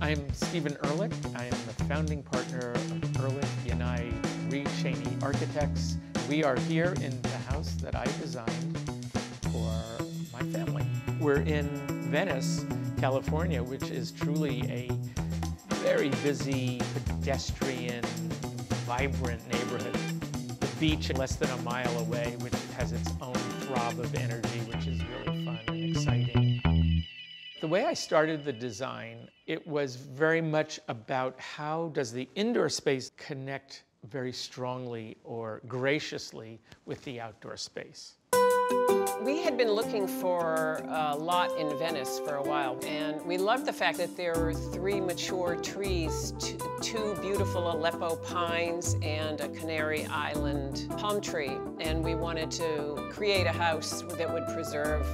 I'm Stephen Ehrlich. I am the founding partner of Ehrlich, Yanai, Reed Cheney Architects. We are here in the house that I designed for my family. We're in Venice, California, which is truly a very busy, pedestrian, vibrant neighborhood. The beach less than a mile away, which has its own throb of energy, which is really fun and exciting. The way I started the design, it was very much about how does the indoor space connect very strongly or graciously with the outdoor space. We had been looking for a lot in Venice for a while, and we loved the fact that there were 3 mature trees, 2 beautiful Aleppo pines and a Canary Island palm tree. And we wanted to create a house that would preserve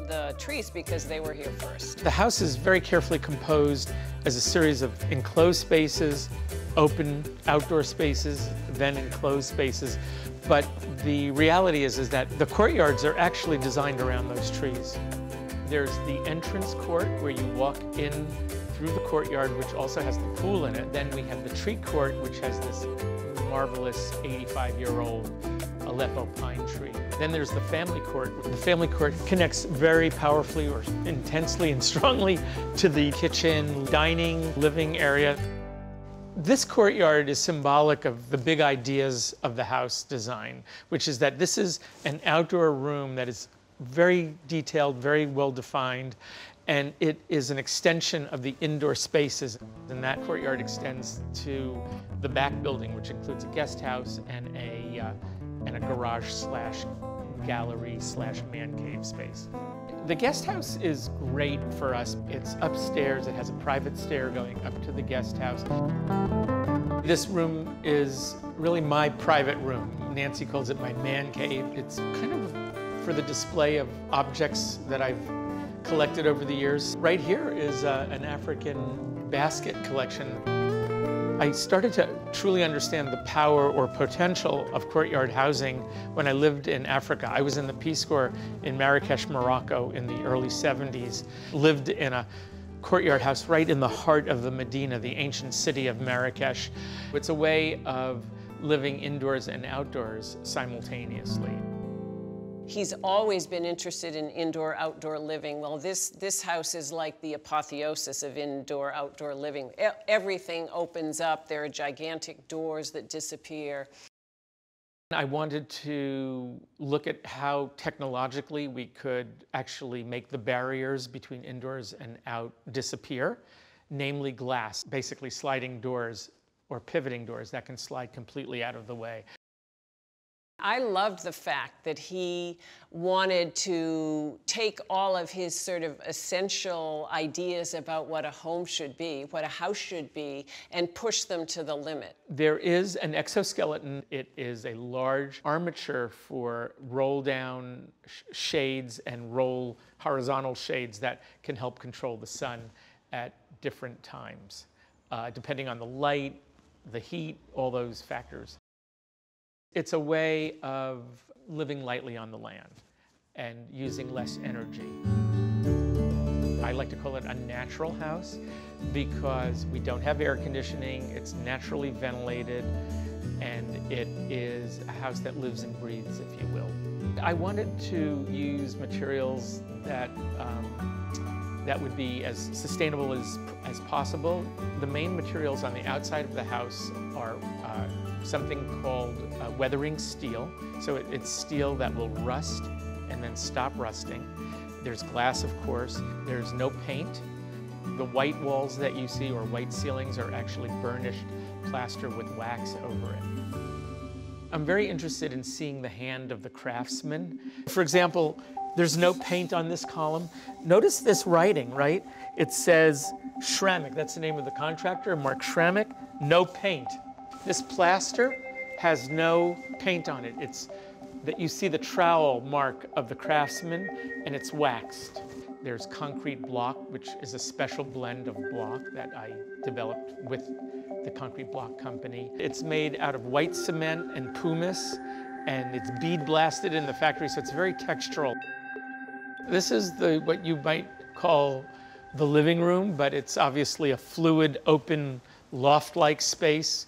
the trees because they were here first. The house is very carefully composed as a series of enclosed spaces, open outdoor spaces, then enclosed spaces. But the reality is that the courtyards are actually designed around those trees. There's the entrance court where you walk in through the courtyard, which also has the pool in it. Then we have the tree court, which has this marvelous 85-year-old Aleppo pine tree. Then there's the family court. The family court connects very powerfully or intensely and strongly to the kitchen, dining, living area. This courtyard is symbolic of the big ideas of the house design, which is that this is an outdoor room that is very detailed, very well defined, and it is an extension of the indoor spaces. And that courtyard extends to the back building, which includes a guest house and a garage slash gallery slash man cave space. The guest house is great for us. It's upstairs. It has a private stair going up to the guest house. This room is really my private room. Nancy calls it my man cave. It's kind of for the display of objects that I've collected over the years. Right here is an African basket collection. I started to truly understand the power or potential of courtyard housing when I lived in Africa. I was in the Peace Corps in Marrakesh, Morocco in the early 70s, lived in a courtyard house right in the heart of the Medina, the ancient city of Marrakesh. It's a way of living indoors and outdoors simultaneously. He's always been interested in indoor-outdoor living. Well, this house is like the apotheosis of indoor-outdoor living. Everything opens up. There are gigantic doors that disappear. I wanted to look at how technologically we could actually make the barriers between indoors and out disappear, namely glass, basically sliding doors or pivoting doors that can slide completely out of the way. I loved the fact that he wanted to take all of his sort of essential ideas about what a home should be, what a house should be, and push them to the limit. There is an exoskeleton. It is a large armature for roll-down shades and roll horizontal shades that can help control the sun at different times, depending on the light, the heat, all those factors. It's a way of living lightly on the land and using less energy. I like to call it a natural house because we don't have air conditioning, it's naturally ventilated, and it is a house that lives and breathes, if you will. I wanted to use materials that would be as sustainable as possible. The main materials on the outside of the house are something called weathering steel. So it's steel that will rust and then stop rusting. There's glass, of course. There's no paint. The white walls that you see or white ceilings are actually burnished plaster with wax over it. I'm very interested in seeing the hand of the craftsman. For example, there's no paint on this column. Notice this writing, right? It says Schrammick, that's the name of the contractor, Mark Schrammick, no paint. This plaster has no paint on it. It's that you see the trowel mark of the craftsman, and it's waxed. There's concrete block, which is a special blend of block that I developed with the concrete block company. It's made out of white cement and pumice, and it's bead blasted in the factory, so it's very textural. This is what you might call the living room, but it's obviously a fluid, open, loft-like space.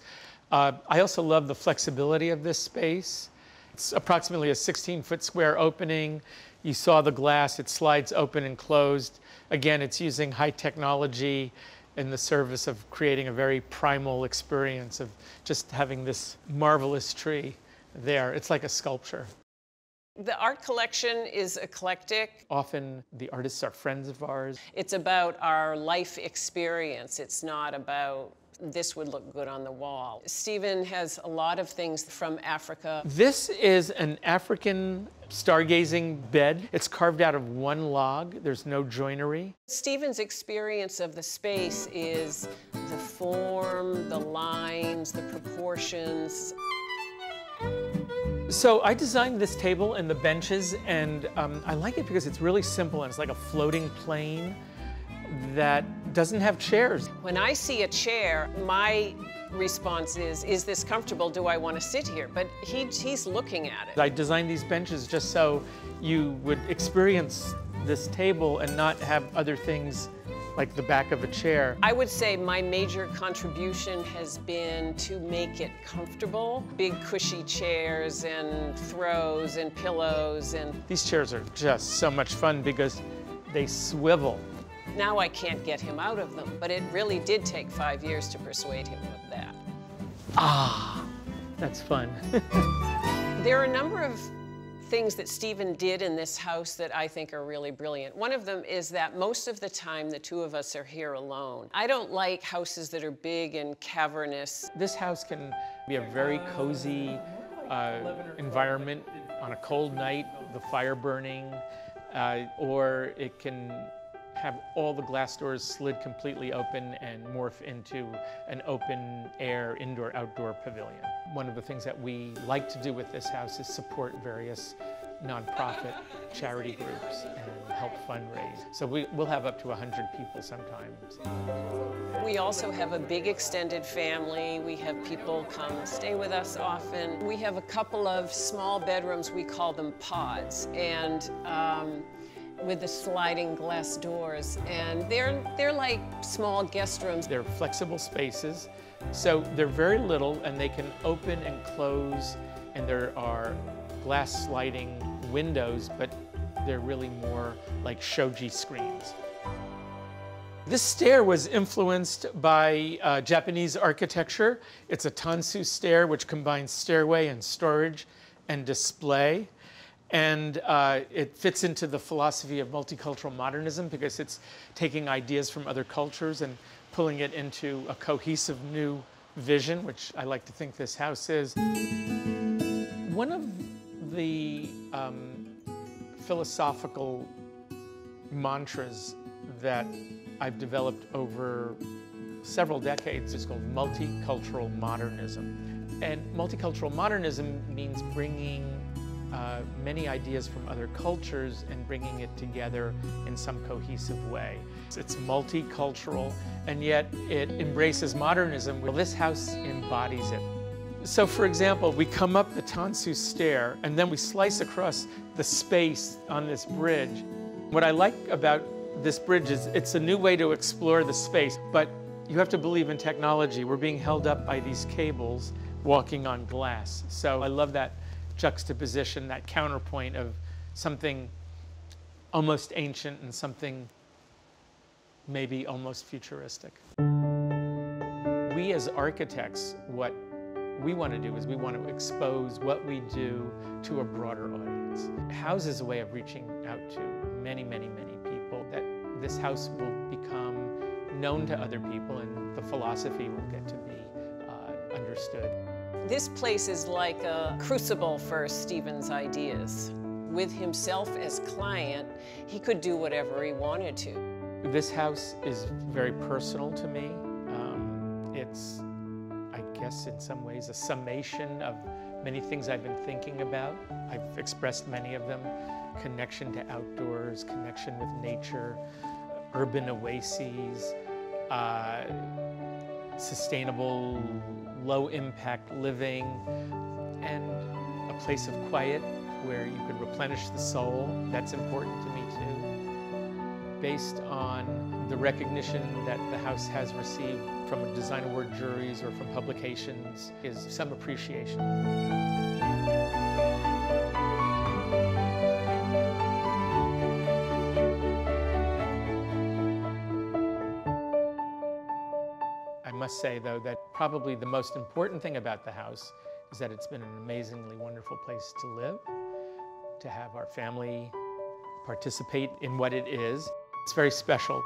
I also love the flexibility of this space. It's approximately a 16-foot square opening. You saw the glass, it slides open and closed. Again, it's using high technology in the service of creating a very primal experience of just having this marvelous tree there. It's like a sculpture. The art collection is eclectic. Often the artists are friends of ours. It's about our life experience. It's not about this would look good on the wall. Stephen has a lot of things from Africa. This is an African stargazing bed. It's carved out of one log. There's no joinery. Stephen's experience of the space is the form, the lines, the proportions. So I designed this table and the benches, and I like it because it's really simple and it's like a floating plane that doesn't have chairs. When I see a chair, my response is this comfortable? Do I want to sit here? But he's looking at it. I designed these benches just so you would experience this table and not have other things like the back of a chair. I would say my major contribution has been to make it comfortable. Big cushy chairs and throws and pillows and... These chairs are just so much fun because they swivel. Now I can't get him out of them, but it really did take 5 years to persuade him of that. Ah, that's fun. There are a number of things that Stephen did in this house that I think are really brilliant. One of them is that most of the time the two of us are here alone. I don't like houses that are big and cavernous. This house can be a very cozy environment on a cold night, the fire burning, or it can have all the glass doors slid completely open and morph into an open air indoor-outdoor pavilion. One of the things that we like to do with this house is support various nonprofit charity groups and help fundraise. So we'll have up to 100 people sometimes. We also have a big extended family. We have people come stay with us often. We have a couple of small bedrooms, we call them pods, and with the sliding glass doors, and they're like small guest rooms. They're flexible spaces, so they're very little and they can open and close, and there are glass sliding windows, but they're really more like shoji screens. This stair was influenced by Japanese architecture. It's a tansu stair which combines stairway and storage and display. And it fits into the philosophy of multicultural modernism because it's taking ideas from other cultures and pulling it into a cohesive new vision, which I like to think this house is. One of the philosophical mantras that I've developed over several decades is called multicultural modernism. And multicultural modernism means bringing many ideas from other cultures and bringing it together in some cohesive way. It's multicultural, and yet it embraces modernism. Well, this house embodies it. So for example, we come up the tansu stair and then we slice across the space on this bridge. What I like about this bridge is it's a new way to explore the space, but you have to believe in technology. We're being held up by these cables walking on glass. So I love that juxtaposition, that counterpoint of something almost ancient and something maybe almost futuristic. We as architects, what we want to do is we want to expose what we do to a broader audience. House is a way of reaching out to many, many, many people, that this house will become known to other people and the philosophy will get to be understood. This place is like a crucible for Stephen's ideas. With himself as client, he could do whatever he wanted to. This house is very personal to me. It's, I guess, in some ways, a summation of many things I've been thinking about. I've expressed many of them. Connection to outdoors, connection with nature, urban oases, sustainable, low-impact living, and a place of quiet where you could replenish the soul. That's important to me too. Based on the recognition that the house has received from design award juries or from publications is some appreciation. I must say, though, that probably the most important thing about the house is that it's been an amazingly wonderful place to live, to have our family participate in what it is. It's very special.